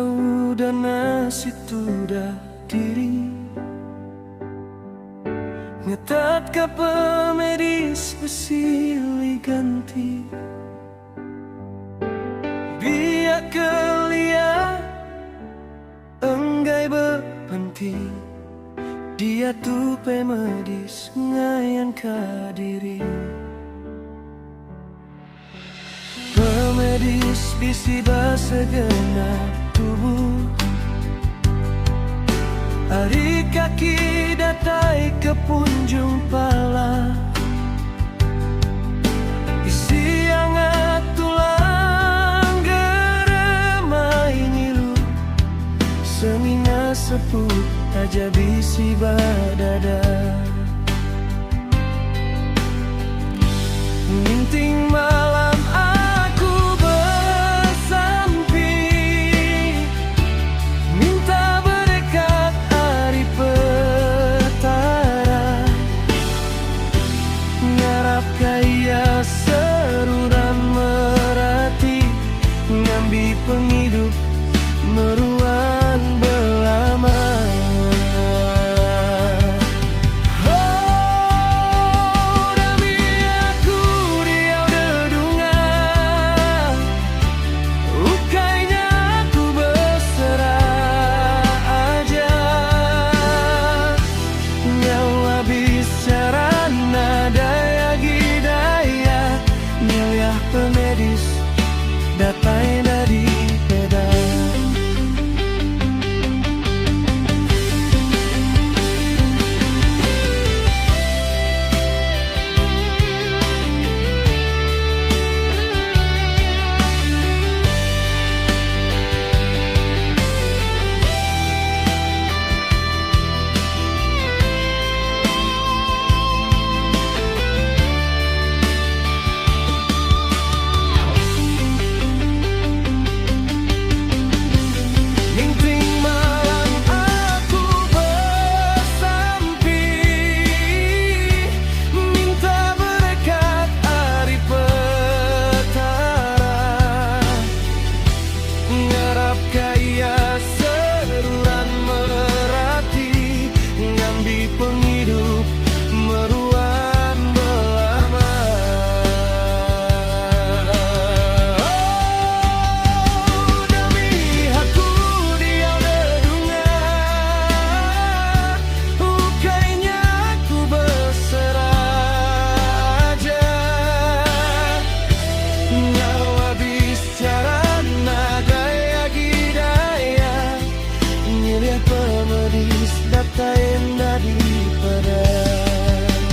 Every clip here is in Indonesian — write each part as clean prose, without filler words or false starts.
tahu dan nasi tudah diri. Ngetat ka pemedis bersili ganti. Biak kelia enggai berpenting. Dia tu pemedis ngayan kadiri. Pemedis bisi basegenap tubuh. Ari kaki datai ke punjung pala. Isi hangat tulang geremai ngilu. Semina seput aja bisi badada. Minting malam aku bersampi. Minta berdekat hari petara. Ngarap kaya seruran merati. Ngambi penghidup meruan belama. Pemedis datai dari pedang. Pemedis datain dari pedang.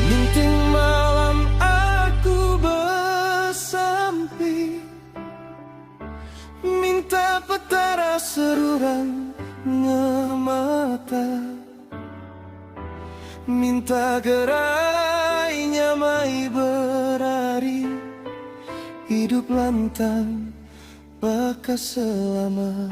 Minting malam aku bersampi. Minta petara seruran ngemata. Minta gerai nyamai berari. Hidup lantang bakas selama.